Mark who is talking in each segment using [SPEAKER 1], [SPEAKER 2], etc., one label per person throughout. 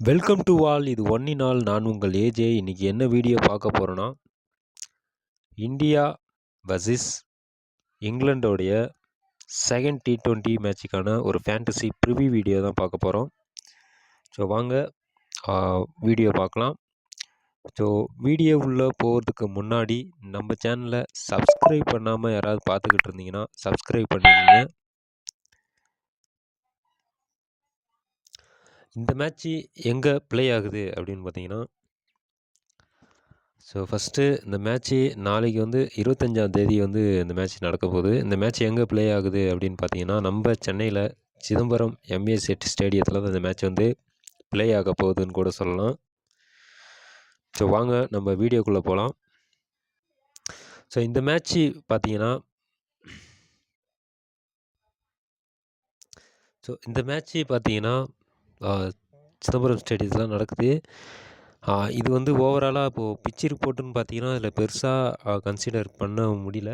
[SPEAKER 1] Welcome to all. இது one all. நான் உங்கள் ஏஜே. இன்னைக்கு என்ன வீடியோ பார்க்க போகிறோன்னா, இந்தியா வர்சஸ் இங்கிலாண்டோடைய செகண்ட் T20 மேட்சுக்கான ஒரு ஃபேண்டசி ப்ரிவ்யூ வீடியோ தான் பார்க்க போகிறோம். ஸோ வாங்க வீடியோ பார்க்கலாம். ஸோ வீடியோ உள்ளே போகிறதுக்கு முன்னாடி நம்ம சேனலை சப்ஸ்கிரைப் பண்ணாமல் யாராவது பார்த்துக்கிட்டு இருந்தீங்கன்னா சப்ஸ்கிரைப் பண்ணிக்கோங்க. இந்த மேட்ச்சு எங்கே ப்ளே ஆகுது அப்படின்னு பார்த்தீங்கன்னா, ஸோ ஃபஸ்ட்டு இந்த மேட்ச்சு நாளைக்கு 25ஆம் தேதி இந்த மேட்ச் நடக்க போகுது. இந்த மேட்ச் எங்கே ப்ளே ஆகுது அப்படின்னு பார்த்தீங்கன்னா, நம்ம சென்னையில் சிதம்பரம் எம்ஏ செட் ஸ்டேடியத்தில் தான் இந்த மேட்ச் ப்ளே ஆக போகுதுன்னு கூட சொல்லலாம். ஸோ வாங்க நம்ம வீடியோக்குள்ளே போகலாம். ஸோ இந்த மேட்ச்சு பார்த்தீங்கன்னா, சிதம்பரம் ஸ்டேடியத்தில் தான் நடக்குது. இது ஓவராலாக இப்போது பிச் ரிப்போர்ட்டுன்னு பார்த்தீங்கன்னா, அதில் பெருசாக கன்சிடர் பண்ண முடியல.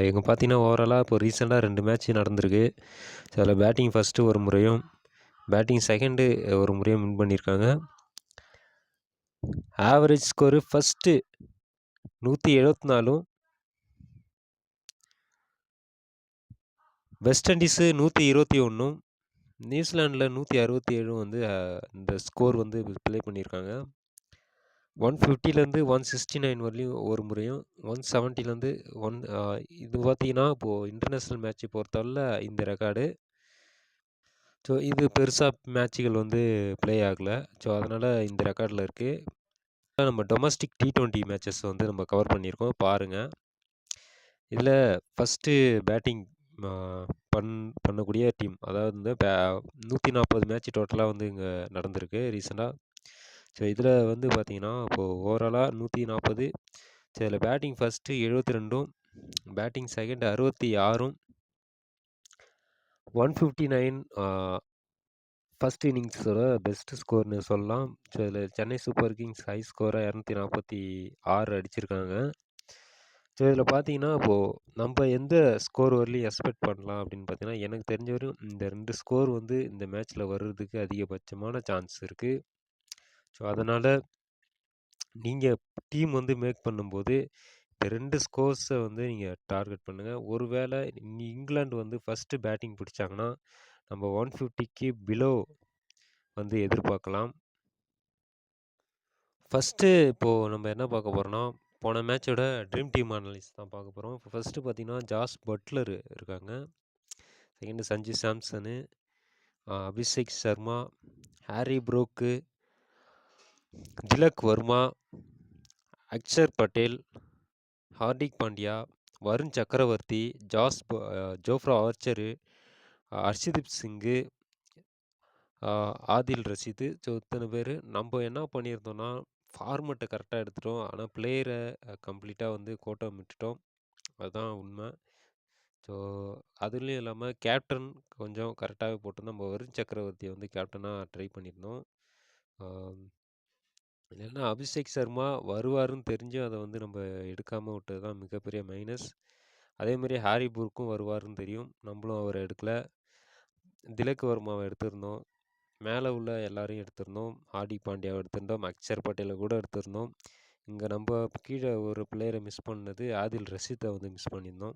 [SPEAKER 1] எங்கே பார்த்தீங்கன்னா ஓவராலாக இப்போ ரீசெண்டாக 2 மேட்ச் நடந்திருக்கு. ஸோ அதில் பேட்டிங் ஃபஸ்ட்டு ஒரு முறையும் பேட்டிங் செகண்டு ஒரு முறையும் வின் பண்ணியிருக்காங்க. Average score first 174, west Indies 121, நியூசிலாண்டில் 167 இந்த ஸ்கோர் ப்ளே பண்ணியிருக்காங்க. 150லேருந்து 169 வரலையும் ஒரு முறையும், 170லேருந்து இது பார்த்தீங்கன்னா இப்போது இன்டர்நேஷ்னல் மேட்ச்சு பொறுத்தவரை இந்த ரெக்கார்டு. ஸோ இது பெருசாக மேட்சுகள் ப்ளே ஆகலை. ஸோ அதனால் இந்த ரெக்கார்டில் இருக்குது. நம்ம டொமஸ்டிக் T20 மேட்சஸ் நம்ம கவர் பண்ணியிருக்கோம், பாருங்கள். இதில் ஃபஸ்ட்டு பேட்டிங் பண்ணக்கூடிய டீம், அதாவது 140 மேட்ச் டோட்டலாக இங்கே நடந்திருக்கு ரீசெண்டாக. ஸோ இதில் பார்த்தீங்கன்னா இப்போது ஓவராலாக 140. ஸோ இதில் batting first 72, batting second 66, 159 first இன்னிங்ஸோட பெஸ்ட்டு ஸ்கோர்னு சொல்லலாம். ஸோ இதில் சென்னை சூப்பர் கிங்ஸ் ஹை ஸ்கோராக 246 அடிச்சிருக்காங்க. ஸோ இதில் பார்த்தீங்கன்னா இப்போது நம்ம எந்த ஸ்கோர் வரலையும் எக்ஸ்பெக்ட் பண்ணலாம் அப்படின்னு பார்த்தீங்கன்னா, எனக்கு தெரிஞ்ச வரையும் இந்த 2 ஸ்கோர் இந்த மேட்ச்சில் வர்றதுக்கு அதிகபட்சமான சான்ஸ் இருக்குது. ஸோ அதனால் நீங்கள் டீம் மேக் பண்ணும்போது இந்த 2 ஸ்கோர்ஸை நீங்கள் டார்கெட் பண்ணுங்கள். ஒருவேளை இங்கிலாந்து ஃபஸ்ட்டு பேட்டிங் பிடிச்சாங்கன்னா நம்ம 150க்கு பிலோ எதிர்பார்க்கலாம். ஃபஸ்ட்டு இப்போது நம்ம என்ன பார்க்க போகிறோன்னா, போன மேட்சோட ட்ரீம் டீம் அனலிஸ் தான் பார்க்க போகிறோம். இப்போ ஃபஸ்ட்டு பார்த்தீங்கன்னா ஜாஸ் பட்லர் இருக்காங்க. Second Sanju Samson, Abhishek Sharma, Harry Brook, Tilak Varma, Axar Patel, Hardik Pandya, Varun Chakravarthy, Jofra Archer, Arshdeep Singh, Adil Rashid. So இத்தனை பேர் நம்ம என்ன பண்ணியிருந்தோம்னா, ஃபார்மெட்டை கரெக்டாக எடுத்துட்டோம். ஆனால் பிளேயரை கம்ப்ளீட்டாக கோட்டம் விட்டுட்டோம். அதுதான் உண்மை. ஸோ அதுலேயும் இல்லாமல் கேப்டன் கொஞ்சம் கரெக்டாகவே போட்டு நம்ம வருண் சக்கரவர்த்தியை கேப்டனாக ட்ரை பண்ணியிருந்தோம். இல்லைன்னா அபிஷேக் சர்மா வருவாருன்னு தெரிஞ்சும் அதை நம்ம எடுக்காமல் விட்டது தான் மிகப்பெரிய மைனஸ். அதேமாதிரி ஹாரி ப்ரூக்கும் வருவாருன்னு தெரியும், நம்மளும் அவரை எடுக்கலை. திலக் வர்மாவை எடுத்திருந்தோம், மேலே உள்ள எல்லாரையும் எடுத்திருந்தோம். ஹார்திக் பாண்டியாவை எடுத்திருந்தோம், அக்ஷர் பட்டேலை கூட எடுத்திருந்தோம். இங்கே நம்ம கீழே ஒரு பிளேயரை மிஸ் பண்ணது ஆதில் ரஷீத்தை மிஸ் பண்ணியிருந்தோம்.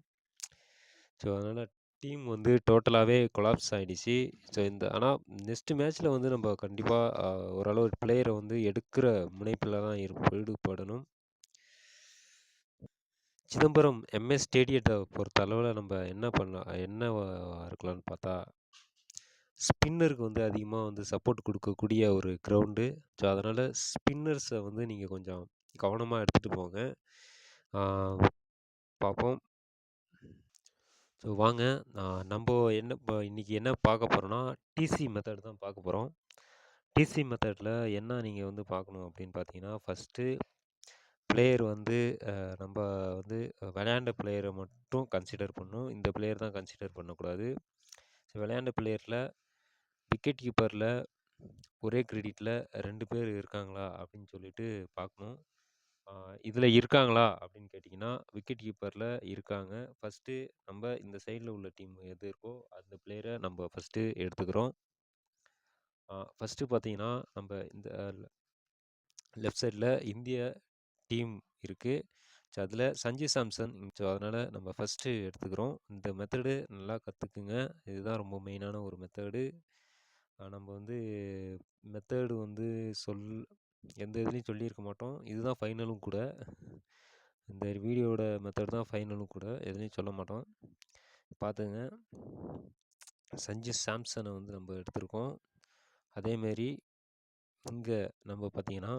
[SPEAKER 1] ஸோ அதனால் டீம் டோட்டலாகவே கொலாப்ஸ் ஆகிடுச்சு. ஸோ ஆனால் நெக்ஸ்ட்டு மேட்ச்சில் நம்ம கண்டிப்பாக ஓரளவு பிளேயரை எடுக்கிற முனைப்பில் தான் ஈடுபடணும். சிதம்பரம் எம்எஸ் ஸ்டேடியத்தை பொறுத்த அளவில் நம்ம என்ன இருக்கலாம்னு பார்த்தா, ஸ்பின்னருக்கு அதிகமாக சப்போர்ட் கொடுக்கக்கூடிய ஒரு கிரவுண்டு. ஸோ அதனால் ஸ்பின்னர்ஸை நீங்கள் கொஞ்சம் கவனமாக எடுத்துகிட்டு போங்க. பார்ப்போம். ஸோ வாங்க, நம்ம இப்போ இன்றைக்கி என்ன பார்க்க போகிறோன்னா, டிசி மெத்தட் தான் பார்க்க போகிறோம். டிசி மெத்தடில் என்ன நீங்கள் பார்க்கணும் அப்படின்னு பார்த்தீங்கன்னா, ஃபஸ்ட்டு பிளேயர் நம்ம விளையாண்ட பிளேயரை மட்டும் கன்சிடர் பண்ணணும். இந்த பிளேயர் தான் கன்சிடர் பண்ணக்கூடாது. ஸோ விளையாண்ட பிளேயரில் விக்கெட் கீப்பரில் ஒரே கிரெடிட்டில் 2 பேர் இருக்காங்களா அப்படின்னு சொல்லிட்டு பார்க்கணும். இதில் இருக்காங்களா அப்படின்னு கேட்டிங்கன்னா, விக்கெட் கீப்பரில் இருக்காங்க. ஃபஸ்ட்டு நம்ம இந்த சைடில் உள்ள டீம் எது இருக்கோ அந்த பிளேயரை நம்ம ஃபஸ்ட்டு எடுத்துக்கிறோம். ஃபஸ்ட்டு பார்த்தீங்கன்னா, நம்ப இந்த லெஃப்ட் சைட்ல இந்திய டீம் இருக்கு. ஸோ, அதில சஞ்சு சாம்சன். ஸோ, அதனால நம்ம ஃபஸ்ட்டு எடுத்துக்கிறோம். இந்த மெத்தடு நல்லா கத்துக்குங்க. இதுதான் ரொம்ப மெயினான ஒரு மெத்தடு. நம்ம வந்து மெத்தடு வந்து சொல் எந்த இதுலயும் சொல்லியிருக்க மாட்டோம். இதுதான் ஃபைனலும் கூட. இந்த வீடியோவோட மெத்தட் தான் ஃபைனலும் கூட. எதுலயும் சொல்ல மாட்டோம். பார்த்துங்க. சஞ்சு சாம்சனை வந்து நம்ம எடுத்திருக்கோம். அதேமாரி இங்க நம்ம பார்த்தீங்கன்னா,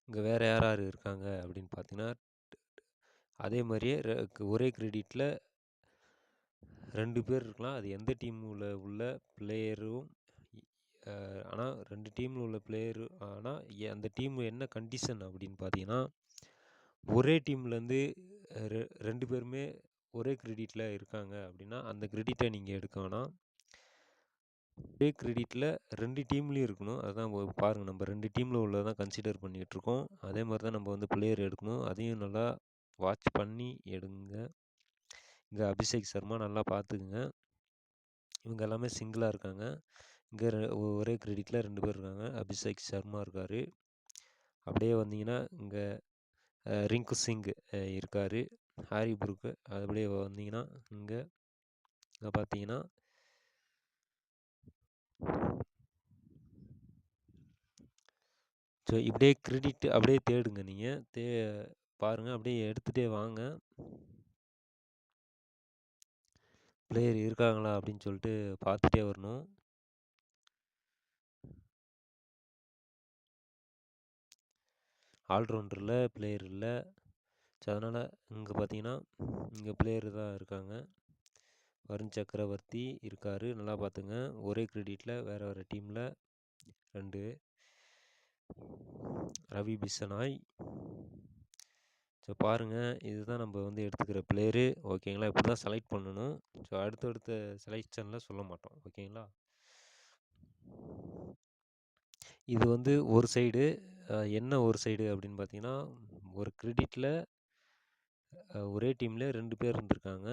[SPEAKER 1] இங்க வேற யார் யார் இருக்காங்க அப்படின்னு பார்த்தீங்கன்னா, அதே மாரியே ஒரே கிரெடிட்ல 2 பேர் இருக்கலாம். அது எந்த டீம்ல உள்ள பிளேயரும். ஆனா 2 டீம்ல உள்ள பிளேயரு ஆனா அந்த டீம் என்ன கண்டிஷன் அப்படின்னு பார்த்தீங்கன்னா, ஒரே டீம்லேருந்து 2 பேருமே ஒரே கிரெடிட்ல இருக்காங்க அப்படின்னா, அந்த கிரெடிட்டை நீங்க எடுக்க வேணாம். ஒரே கிரெடிட்ல 2 டீம்லயும் இருக்கணும். அதுதான் பாருங்க, நம்ம 2 டீம்ல உள்ளதான் கன்சிடர் பண்ணிட்டு இருக்கோம். அதே மாதிரி தான் நம்ம வந்து பிளேயர் எடுக்கணும். அதையும் நல்லா வாட்ச் பண்ணி எடுங்க. இங்க அபிஷேக் சர்மா நல்லா பார்த்துக்குங்க. இவங்க எல்லாமே சிங்கிளா இருக்காங்க. இங்க ஒரே கிரெடிட்ல 2 பேர் இருக்காங்க. அபிஷேக் சர்மா இருக்காரு. அப்படியே வந்தீங்கன்னா இங்க ரிங்கு சிங் இருக்காரு. Harry Brook. அப்படியே வந்தீங்கன்னா இங்க பார்த்தீங்கன்னா ஸோ இப்படியே கிரெடிட் அப்படியே தேடுங்க நீங்கள். பாருங்க, அப்படியே எடுத்துகிட்டே வாங்க. பிளேயர் இருக்காங்களா அப்படின்னு சொல்லிட்டு பார்த்துட்டே வரணும். ஆல்ரவுண்டரில் பிளேயர் இல்லை. ஸோ அதனால் இங்கே பார்த்தீங்கன்னா இங்கே பிளேயர் தான் இருக்காங்க. வருண் சக்கரவர்த்தி இருக்கார். நல்லா பார்த்துங்க. ஒரே கிரெடிட்டில் வேறு வேறு டீமில் 2. ரவி பிசனாய். ஸோ பாருங்கள், இதுதான் நம்ம வந்து எடுத்துக்கிற பிளேயரு. ஓகேங்களா? இப்படி தான் செலக்ட் பண்ணணும். ஸோ அடுத்தடுத்த செலெக்ஷனில் சொல்ல மாட்டோம். ஓகேங்களா? இது வந்து ஒரு சைடு. என்ன ஒரு சைடு அப்படின்னு பார்த்தீங்கன்னா, ஒரு கிரெடிட்டில் ஒரே டீமில் 2 பேர் இருந்திருக்காங்க.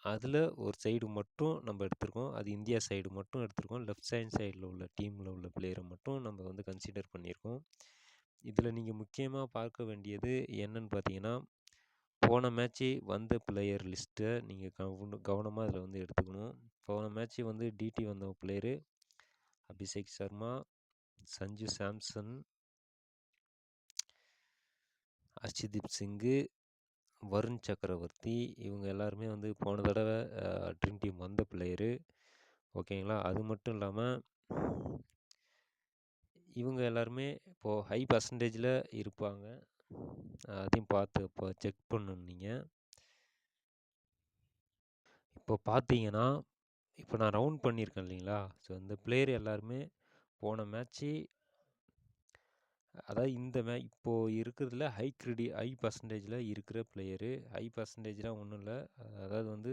[SPEAKER 1] அதில் ஒரு சைடு மட்டும் நம்ம எடுத்திருக்கோம். அது இந்தியா சைடு மட்டும் எடுத்திருக்கோம். லெஃப்ட் சைடில் உள்ள டீமில் உள்ள பிளேயரை மட்டும் நம்ம வந்து கன்சிடர் பண்ணியிருக்கோம். இதில் நீங்கள் முக்கியமாக பார்க்க வேண்டியது என்னன்னு பார்த்தீங்கன்னா, போன மேட்ச்சு வந்த பிளேயர் லிஸ்ட்டை நீங்கள் கவனமாக அதில் வந்து எடுத்துக்கணும். போன மேட்ச்சு வந்து டிடி வந்த பிளேயரு அபிஷேக் சர்மா, சஞ்சு சாம்சன், அர்ஷதீப் சிங்கு, வருண் சக்கரவர்த்தி. இவங்க எல்லாருமே வந்து போன தடவை ட்ரீம் டீம் வந்த பிளேயரு. ஓகேங்களா? அது மட்டும் இல்லாமல் இவங்க எல்லாருமே இப்போது ஹை பர்சன்டேஜில் இருப்பாங்க. அதையும் பார்த்து இப்போ செக் பண்ணணும் நீங்கள். இப்போ பார்த்தீங்கன்னா, இப்போ நான் ரவுண்ட் பண்ணியிருக்கேன் இல்லைங்களா? ஸோ இந்த பிளேயர் எல்லாருமே போன மேட்ச்சு, அதாவது இந்த இப்போது இருக்கிறதுல ஹை பர்சன்டேஜில் இருக்கிற பிளேயரு. ஹை பர்சன்டேஜ்லாம் ஒன்றும் இல்லை. அதாவது வந்து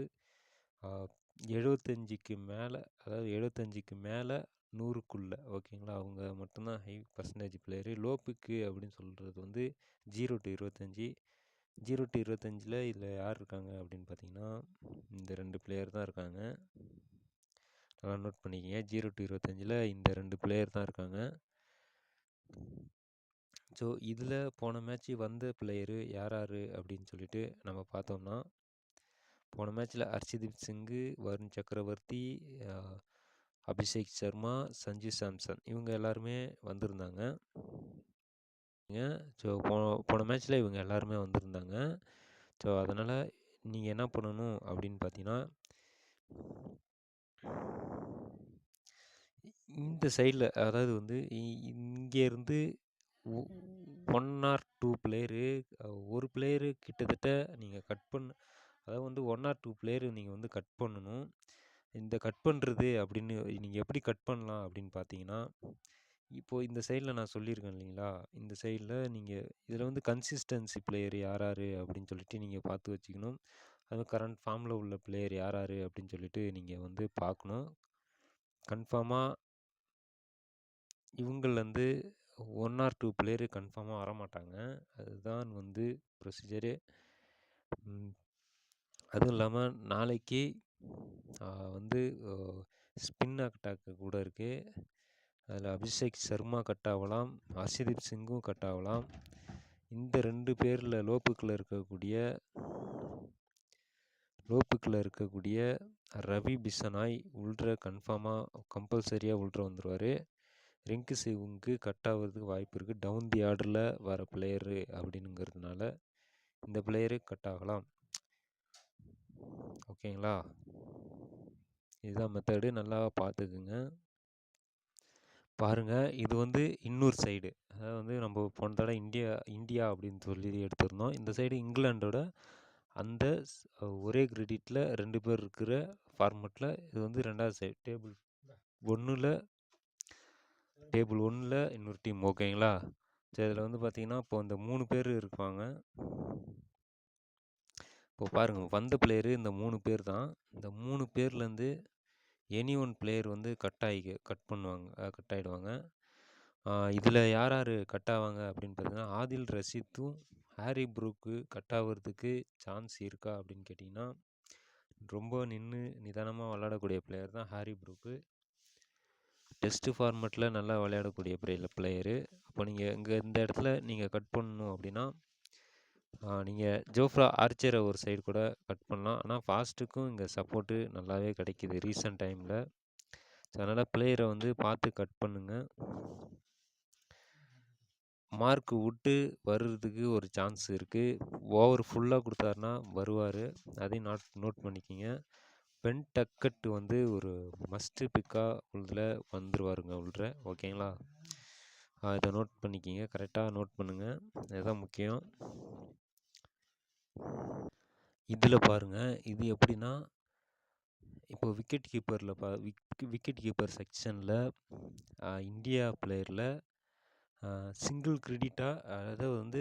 [SPEAKER 1] 75க்கு மேலே, அதாவது 75க்கு மேலே 100க்குள்ளே. ஓகேங்களா? அவங்க மட்டும்தான் ஹை பர்சன்டேஜ் பிளேயரு. லோ பிக்கு அப்படின்னு சொல்கிறது வந்து 0 to 25. 0 to 25ல் இதில் யார் இருக்காங்க அப்படின்னு பார்த்தீங்கன்னா, இந்த 2 பிளேயர் தான் இருக்காங்க. நல்லா நோட் பண்ணிக்கிங்க. 0 to 25ல் இந்த 2 பிளேயர் தான் இருக்காங்க. ஸோ இதில் போன மேட்ச்சு வந்த பிளேயரு யார் யார் அப்படின்னு சொல்லிட்டு நம்ம பார்த்தோம்னா, போன மேட்ச்சில் அர்ஷதீப் சிங்கு, வருண் சக்கரவர்த்தி, அபிஷேக் சர்மா, சஞ்சு சாம்சன் இவங்க எல்லாருமே வந்திருந்தாங்க. ஸோ போன மேட்ச்சில் இவங்க எல்லாருமே வந்திருந்தாங்க. ஸோ அதனால் நீங்கள் என்ன பண்ணணும் அப்படின்னு பார்த்தீங்கன்னா, இந்த சைடில், அதாவது வந்து இங்கேருந்து 1 or 2 பிளேயரு, ஒரு பிளேயரு கிட்டத்தட்ட நீங்கள் கட் அதாவது வந்து 1 or 2 பிளேயரு நீங்கள் வந்து கட் பண்ணணும். இந்த கட் பண்ணுறது அப்படின்னு நீங்கள் எப்படி கட் பண்ணலாம் அப்படின்னு பார்த்தீங்கன்னா, இப்போது இந்த சைடில் நான் சொல்லியிருக்கேன் இல்லைங்களா? இந்த சைடில் நீங்கள் இதில் வந்து கன்சிஸ்டன்சி பிளேயர் யார் யார் அப்படின்னு சொல்லிட்டு நீங்கள் பார்த்து வச்சுக்கணும். அதுவும் கரண்ட் ஃபார்மில் உள்ள பிளேயர் யார் யார் அப்படின்னு சொல்லிட்டு நீங்கள் வந்து பார்க்கணும். கன்ஃபார்மாக இவங்கள்லேருந்து 1 or 2 பிளேயரு கன்ஃபார்மாக வரமாட்டாங்க. அதுதான் வந்து ப்ரொசீஜரு. அதுவும் இல்லாமல் நாளைக்கு வந்து ஸ்பின் அட்டாக்கு கூட இருக்குது. அதில் அபிஷேக் சர்மா கட் ஆகலாம், ஹர்ஷதீப் சிங்கும் கட் ஆகலாம். இந்த 2 பேரில் லோப்புக்கில் இருக்கக்கூடிய ரவி பிஷனாய் கம்பல்சரியாக உள்ற வந்துடுவார். ரிங்கு சிங்க்கு கட் ஆகிறதுக்கு வாய்ப்பு இருக்குது. டவுன் தி ஆர்டரில் வர பிளேயரு அப்படிங்கிறதுனால இந்த பிளேயரு கட் ஆகலாம். ஓகேங்களா? இதுதான் மெத்தடு, நல்லா பார்த்துக்குங்க. பாருங்கள், இது வந்து இன்னொரு சைடு. அதாவது நம்ம போன தடவை இந்தியா அப்படின்னு சொல்லி எடுத்திருந்தோம். இந்த சைடு இங்கிலாண்டோட அந்த ஒரே கிரெடிட்டில் 2 பேர் இருக்கிற ஃபார்மெட்டில் இது வந்து 2வது சைடு டேபிள் 1ல் இன்னொரு டீம். ஓகேங்களா? சரி, இதில் வந்து பார்த்தீங்கன்னா இப்போ இந்த 3 பேர் இருப்பாங்க. இப்போ பாருங்கள், வந்த பிளேயரு இந்த 3 பேர் தான். இந்த 3 பேர்லேருந்து எனி ஒன் பிளேயர் வந்து கட் ஆகிடுவாங்க. இதில் யார் கட் ஆவாங்க அப்படின்னு பார்த்தீங்கன்னா, ஆதில் ரஷீத்தும் ஹாரி ப்ரூக்கு கட் ஆகிறதுக்கு சான்ஸ் இருக்கா அப்படின்னு கேட்டிங்கன்னா, ரொம்ப நிதானமாக விளையாடக்கூடிய பிளேயர் தான் ஹாரி ப்ரூக்கு. டெஸ்ட்டு ஃபார்மெட்டில் நல்லா விளையாடக்கூடிய பிளேயரு. அப்போ நீங்கள் இந்த இடத்துல நீங்கள் கட் பண்ணணும் அப்படின்னா, நீங்கள் ஜோஃப்ரா ஆர்ச்சரை ஒரு சைடு கூட கட் பண்ணலாம். ஆனால் ஃபாஸ்ட்டுக்கும் இங்கே சப்போர்ட்டு நல்லாவே கிடைக்கிது ரீசன்ட் டைமில். ஸோ அதனால் பிளேயரை வந்து பார்த்து கட் பண்ணுங்கள். மார்க் விட்டு வர்றதுக்கு ஒரு சான்ஸ் இருக்குது. ஓவர் ஃபுல்லாக கொடுத்தாருன்னா வருவார். அதையும் நோட் பண்ணிக்கிங்க. பென் டக்கட் வந்து ஒரு மஸ்ட்டு பிக்காக வந்துடுவாருங்க உள்ள. ஓகேங்களா? இதை நோட் பண்ணிக்கிங்க, கரெக்டாக நோட் பண்ணுங்கள், இதுதான் முக்கியம். இதில் பாருங்கள், இது எப்படின்னா, இப்போ விக்கெட் கீப்பர் செக்ஷனில் இந்தியா பிளேயரில் சிங்கிள் கிரெடிட்டாக, அதாவது வந்து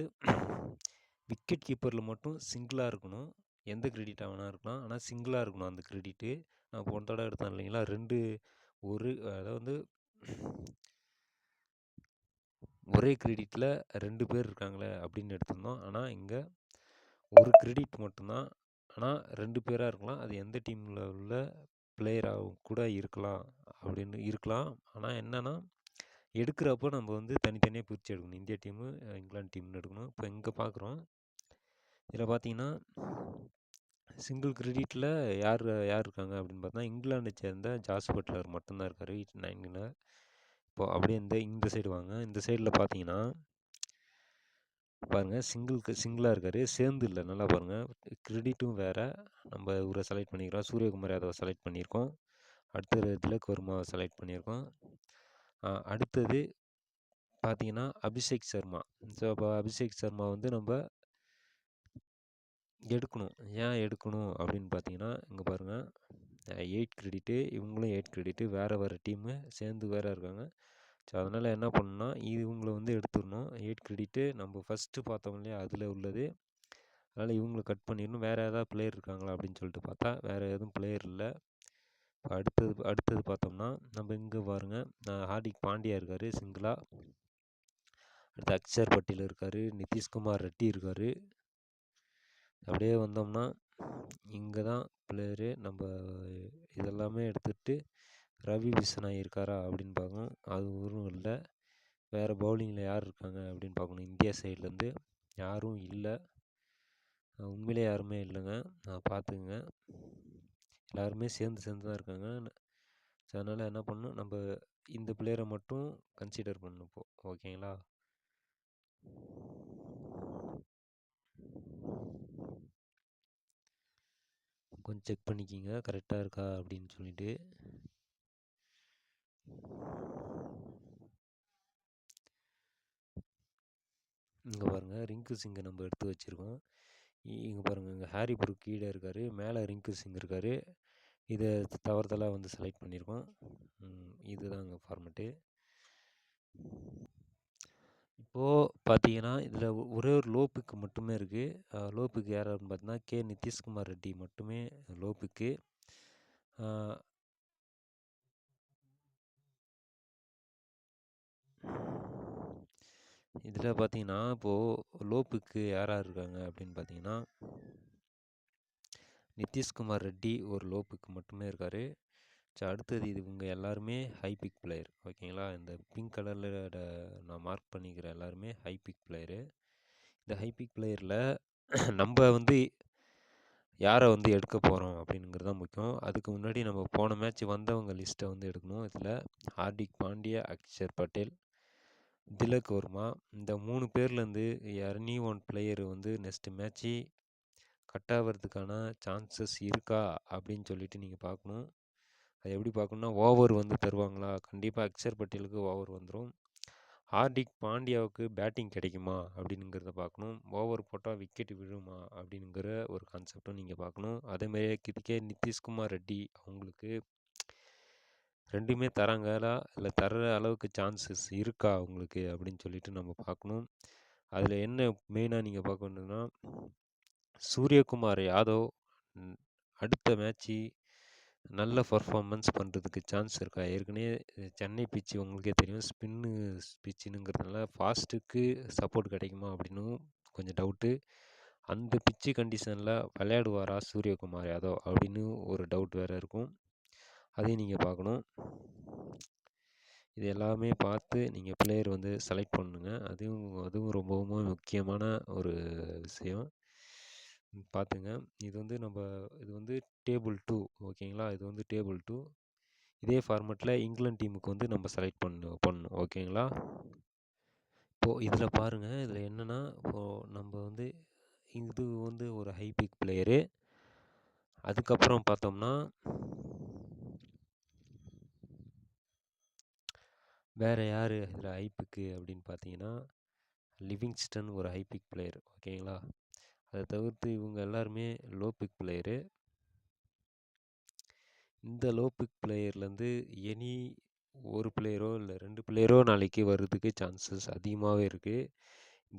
[SPEAKER 1] விக்கெட் கீப்பரில் மட்டும் சிங்கிளாக இருக்கணும். எந்த கிரெடிட்டாக வேணால் இருக்கலாம், ஆனால் சிங்கிளாக இருக்கணும் அந்த கிரெடிட்டு. நான் போன தடவை எடுத்தேன் இல்லைங்களா, அதாவது ஒரே கிரெடிட்டில் 2 பேர் இருக்காங்களே அப்படின்னு எடுத்திருந்தோம். ஆனால் இங்கே ஒரு கிரெடிட் மட்டும்தான். ஆனால் 2 பேராக இருக்கலாம். அது எந்த டீமில் உள்ள பிளேயராக கூட இருக்கலாம். ஆனால் என்னென்னா, எடுக்கிறப்போ நம்ம வந்து தனித்தனியாக பிரித்து எடுக்கணும். இந்தியா டீமு, இங்கிலாந்து டீம்னு எடுக்கணும். இப்போ இங்கே பார்க்குறோம், இதில் பார்த்தீங்கன்னா சிங்கிள் கிரெடிட்டில் யார் இருக்காங்க அப்படின்னு பார்த்தா, இங்கிலாண்டை சேர்ந்த ஜாஸ் பட்லர் மட்டும்தான் இருக்கார் 9ல். இப்போது அப்படியே இந்த சைடு வாங்க. இந்த சைடில் பார்த்தீங்கன்னா பாருங்கள், சிங்கிளாக இருக்கார், சேர்ந்து இல்லை. நல்லா பாருங்கள், கிரெடிட்டும் வேறு. நம்ம இவரை செலக்ட் பண்ணிக்கிறோம், சூரியகுமார் யாதவை செலக்ட் பண்ணியிருக்கோம். அடுத்தது திலக் வர்மாவை செலக்ட் பண்ணியிருக்கோம். அடுத்தது பார்த்தீங்கன்னா அபிஷேக் சர்மா. ஸோ அப்போ அபிஷேக் சர்மா வந்து நம்ம எடுக்கணும். ஏன் எடுக்கணும் அப்படின்னு பார்த்தீங்கன்னா, இங்கே பாருங்கள், 8 கிரெடிட்டு, இவங்களும் 8 கிரெடிட்டு, வேறு டீமு சேர்ந்து வேறு இருக்காங்க. ஸோ அதனால் என்ன பண்ணணும்னா, இவங்களை வந்து எடுத்துடணும். 8 கிரெடிட்டு நம்ம ஃபஸ்ட்டு பார்த்தோம் இல்லையா, அதில் உள்ளது. அதனால் இவங்களை கட் பண்ணிடணும். வேறு ஏதாவது பிளேயர் இருக்காங்களா அப்படின்னு சொல்லிட்டு பார்த்தா வேறு எதுவும் பிளேயர் இல்லை. இப்போ அடுத்தது பார்த்தோம்னா, நம்ம இங்கே பாருங்கள், ஹார்திக் பாண்டியா இருக்கார் சிங்கிளாக. அடுத்து அக்ஷர் பட்டேல் இருக்கார், நிதிஷ்குமார் ரெட்டி இருக்கார். அப்படியே வந்தோம்னா இங்கே தான் பிளேயரு. நம்ம இதெல்லாமே எடுத்துகிட்டு ரவி பிஷனாய் இருக்காரா அப்படின்னு பார்க்கணும். அது ஒன்றும் இல்லை. வேறு பவுலிங்கில் யார் இருக்காங்க அப்படின்னு பார்க்கணும். இந்தியா சைட்லேருந்து யாரும் இல்லை, உண்மையிலே யாருமே இல்லைங்க. பார்த்துக்குங்க, எல்லாருமே சேர்ந்து தான் இருக்காங்க. ஸோ அதனால் என்ன பண்ணணும், நம்ம இந்த பிளேயரை மட்டும் கன்சிடர் பண்ணணும் இப்போ. ஓகேங்களா? கொஞ்சம் செக் பண்ணிக்கிங்க கரெக்டாக இருக்கா அப்படின்னு சொல்லிட்டு. இங்கே பாருங்கள், ரிங்கு சிங்கை நம்ம எடுத்து வச்சுருக்கோம். இங்கே பாருங்கள், இங்கே ஹாரி ப்ரூக் கீழே இருக்கார், மேலே ரிங்கு சிங் இருக்கார். இதை தவறுதலாக வந்து செலக்ட் பண்ணியிருக்கோம். இதுதான் இங்கே ஃபார்மெட்டு. இப்போது பார்த்தீங்கன்னா இதில் ஒரே ஒரு லோப்புக்கு மட்டுமே இருக்குது. லோப்புக்கு யார் அப்படின்னு பார்த்தீங்கன்னா நிதிஷ்குமார் ரெட்டி மட்டுமே லோப்புக்கு. இதில் பார்த்தீங்கன்னா இப்போது லோப்புக்கு யார் இருக்காங்க அப்படின்னு பார்த்தீங்கன்னா, நிதிஷ்குமார் ரெட்டி ஒரு லோப்புக்கு மட்டுமே இருக்கார். அடுத்தது இவங்க எல்லாருமே ஹை பிக் பிளேயர். ஓகேங்களா? இந்த பிங்க் கலரில் நான் மார்க் பண்ணிக்கிற எல்லாருமே ஹை பிக் பிளேயரு. இந்த ஹை பிக் பிளேயரில் நம்ம வந்து யாரை வந்து எடுக்க போகிறோம் அப்படிங்கிறது தான் முக்கியம். அதுக்கு முன்னாடி நம்ம போன மேட்ச் வந்தவங்க லிஸ்ட்டை வந்து எடுக்கணும். இதில் ஹார்திக் பாண்டியா, அக்ஷர் பட்டேல், திலக் வர்மா, இந்த 3 பேர்லேருந்து எனி ஒன் பிளேயர் வந்து நெக்ஸ்ட் மேட்ச்சு கட் ஆகிறதுக்கான சான்சஸ் இருக்கா அப்படின்னு சொல்லிட்டு நீங்கள் பார்க்கணும். அது எப்படி பார்க்கணுன்னா, ஓவர் வந்து தருவாங்களா? கண்டிப்பாக அக்ஷர் பட்டேலுக்கு ஓவர் வந்துடும். ஹார்திக் பாண்டியாவுக்கு பேட்டிங் கிடைக்குமா அப்படிங்கிறத பார்க்கணும். ஓவர் போட்டால் விக்கெட் விழுமா அப்படிங்கிற ஒரு கான்செப்டும் நீங்கள் பார்க்கணும். அதேமாதிரி இதுக்கே நிதிஷ்குமார் ரெட்டி அவங்களுக்கு ரெண்டுமே தராங்களா, இல்லை தர்ற அளவுக்கு சான்சஸ் இருக்கா அவங்களுக்கு அப்படின்னு சொல்லிட்டு நம்ம பார்க்கணும். அதில் என்ன மெயினாக நீங்கள் பார்க்கணுன்னா, சூரியகுமார் யாதவ் அடுத்த மேட்ச்சு நல்ல பர்ஃபார்மன்ஸ் பண்ணுறதுக்கு சான்ஸ் இருக்கா? ஏற்கனவே சென்னை பிச்சு உங்களுக்கே தெரியும், ஸ்பின்னு பிச்சுனுங்கிறதுனால ஃபாஸ்ட்டுக்கு சப்போர்ட் கிடைக்குமா அப்படின்னும் கொஞ்சம் டவுட்டு. அந்த பிச்சு கண்டிஷனில் விளையாடுவாரா சூரியகுமார் யாதவ் அப்படின்னு ஒரு டவுட் வேறு இருக்கும். அதையும் நீங்கள் பார்க்கணும். இது எல்லாமே பார்த்து நீங்கள் பிளேயர் வந்து செலக்ட் பண்ணுங்க. அதுவும் ரொம்பவும் முக்கியமான ஒரு விஷயம். பார்த்துங்க. இது வந்து டேபிள் 2. ஓகேங்களா? இது வந்து டேபிள் 2. இதே ஃபார்மேட்டில் இங்கிலாந்து டீமுக்கு வந்து நம்ம செலக்ட் பண்ணணும். ஓகேங்களா? இப்போது இதில் பாருங்கள், இதில் என்னென்னா, இப்போது நம்ம வந்து இது வந்து ஒரு ஹை பிக் பிளேயரு. அதுக்கப்புறம் பார்த்தோம்னா வேறு யார் இதில் ஹை பிக்கு அப்படின்னு பார்த்தீங்கன்னா, லிவிங்ஸ்டன் ஒரு ஹை பிக் பிளேயர். ஓகேங்களா? அதை தவிர்த்து இவங்க எல்லாருமே லோ பிக் பிளேயரு. இந்த லோ பிக் பிளேயர்லேருந்து எனி ஒரு பிளேயரோ இல்லை 2 பிளேயரோ நாளைக்கு வர்றதுக்கு சான்சஸ் அதிகமாகவே இருக்குது.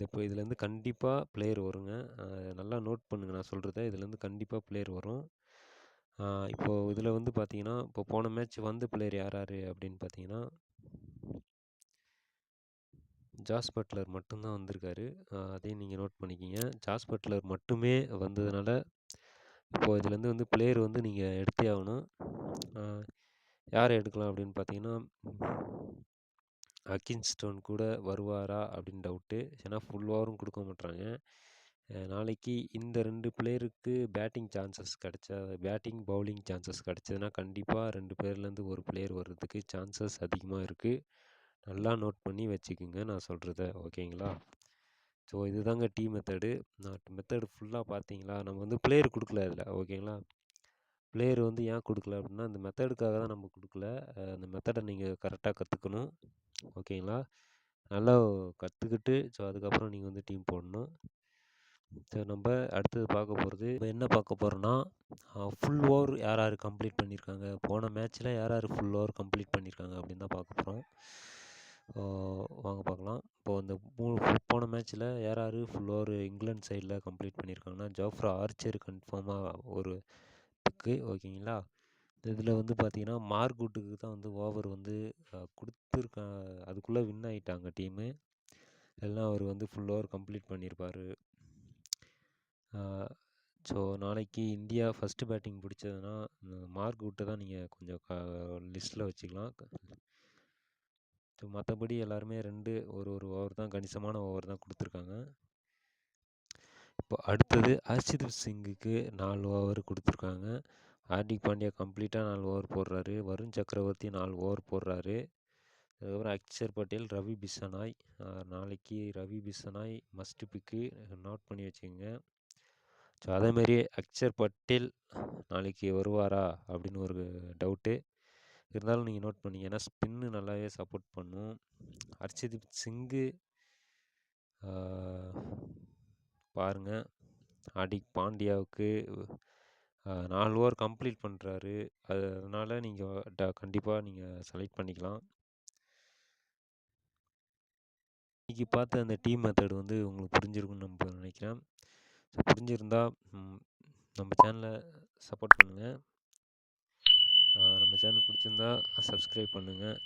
[SPEAKER 1] இப்போ இதுலேருந்து கண்டிப்பாக பிளேயர் வருங்க. நல்லா நோட் பண்ணுங்கள் நான் சொல்கிறத. இதுலேருந்து கண்டிப்பாக பிளேயர் வரும். இப்போது இதில் வந்து பார்த்தீங்கன்னா, இப்போ போன மேட்ச் வந்த பிளேயர் யார் அப்படின்னு பார்த்தீங்கன்னா, ஜாஸ் பட்லர் மட்டும்தான் வந்திருக்காரு. அதையும் நீங்கள் நோட் பண்ணிக்கிங்க. ஜாஸ் பட்லர் மட்டுமே வந்ததுனால இப்போது இதுலேருந்து வந்து பிளேயர் வந்து நீங்கள் எடுத்தே ஆகணும். யாரை எடுக்கலாம் அப்படின்னு பார்த்தீங்கன்னா, அக்கின்ஸ்டோன் கூட வருவாரா அப்படின்னு டவுட்டு. ஏன்னா ஃபுல் ஓவரும் கொடுக்க மாட்றாங்க. நாளைக்கு இந்த 2 பிளேயருக்கு பேட்டிங் பவுலிங் சான்சஸ் கிடச்சதுன்னா கண்டிப்பாக 2 பேர்லேருந்து ஒரு பிளேயர் வர்றதுக்கு சான்சஸ் அதிகமாக இருக்குது. நல்லா நோட் பண்ணி வச்சுக்கோங்க நான் சொல்கிறத. ஓகேங்களா? ஸோ இதுதாங்க டீம் மெத்தடு. மெத்தடு ஃபுல்லாக பார்த்தீங்களா? நம்ம வந்து பிளேயர் கொடுக்கல அதில். ஓகேங்களா? பிளேயர் வந்து ஏன் கொடுக்கல அப்படின்னா, அந்த மெத்தடுக்காக தான் நம்ம கொடுக்கல. அந்த மெத்தடை நீங்கள் கரெக்டாக கற்றுக்கணும். ஓகேங்களா? நல்லா கற்றுக்கிட்டு ஸோ அதுக்கப்புறம் நீங்கள் வந்து டீம் போடணும். ஸோ நம்ம அடுத்தது என்ன பார்க்க போகிறோன்னா, ஃபுல் ஓவர் யார் யார் கம்ப்ளீட் பண்ணியிருக்காங்க, போன மேட்ச்சில் யார் யார் ஃபுல் ஓவர் கம்ப்ளீட் பண்ணியிருக்காங்க அப்படின்னு தான் பார்க்க போகிறோம். வாங்க பார்க்கலாம். இப்போது இந்த போன மேட்ச்சில் யார் யார் ஃபுல் ஓவர் இங்கிலாந்து சைடில் கம்ப்ளீட் பண்ணியிருக்காங்கன்னா, ஜோஃப்ரா ஆர்ச்சர் கன்ஃபார்மாக ஒரு பிக்கு. ஓகேங்களா? இதில் வந்து பார்த்தீங்கன்னா, மார்க்வுட்டுக்கு தான் வந்து ஓவர் வந்து கொடுத்துருக்காங்க. அதுக்குள்ளே வின் ஆகிட்டாங்க டீமு. எல்லாம் அவர் வந்து ஃபுல் ஓவர் கம்ப்ளீட் பண்ணியிருப்பார். ஸோ நாளைக்கு இந்தியா ஃபஸ்ட்டு பேட்டிங் பிடிச்சதுன்னா மார்க்வுட்டை தான் நீங்கள் கொஞ்சம் லிஸ்ட்டில் வச்சுக்கலாம். ஸோ மற்றபடி எல்லாருமே ஒரு ஓவர் தான், கணிசமான ஓவர் தான் கொடுத்துருக்காங்க. இப்போ அடுத்தது ஹர்ஷ்தீப் சிங்குக்கு 4 ஓவர் கொடுத்துருக்காங்க. ஹார்திக் பாண்டியா கம்ப்ளீட்டாக 4 ஓவர் போடுறாரு. வருண் சக்கரவர்த்தி 4 ஓவர் போடுறாரு. அதுக்கப்புறம் அக்ஷர் பட்டேல், ரவி பிஷ்னாய். நாளைக்கு Ravi Bishnoi must pick, note பண்ணி வச்சுக்கோங்க. ஸோ அதேமாரி அக்ஷர் பட்டேல் நாளைக்கு வருவாரா அப்படின்னு ஒரு டவுட்டு இருந்தாலும் நீங்கள் நோட் பண்ணிங்க. ஏன்னா ஸ்பின்னு நல்லாவே சப்போர்ட் பண்ணும். ஹர்ஷ்தீப் சிங்கு பாருங்கள், ஹார்திக் பாண்டியாவுக்கு 4 ஓவர் கம்ப்ளீட் பண்ணுறாரு. அதனால் நீங்கள் கண்டிப்பாக நீங்கள் செலக்ட் பண்ணிக்கலாம். இன்றைக்கி பார்த்த அந்த டீம் மெத்தட் வந்து உங்களுக்கு புரிஞ்சிருக்குன்னு நம்ம நினைக்கிறேன். ஸோ புரிஞ்சிருந்தா நம்ம சேனலை சப்போர்ட் பண்ணுங்கள். நம்ம சேனல் பிடிச்சிருந்தா சப்ஸ்கிரைப் பண்ணுங்கள்.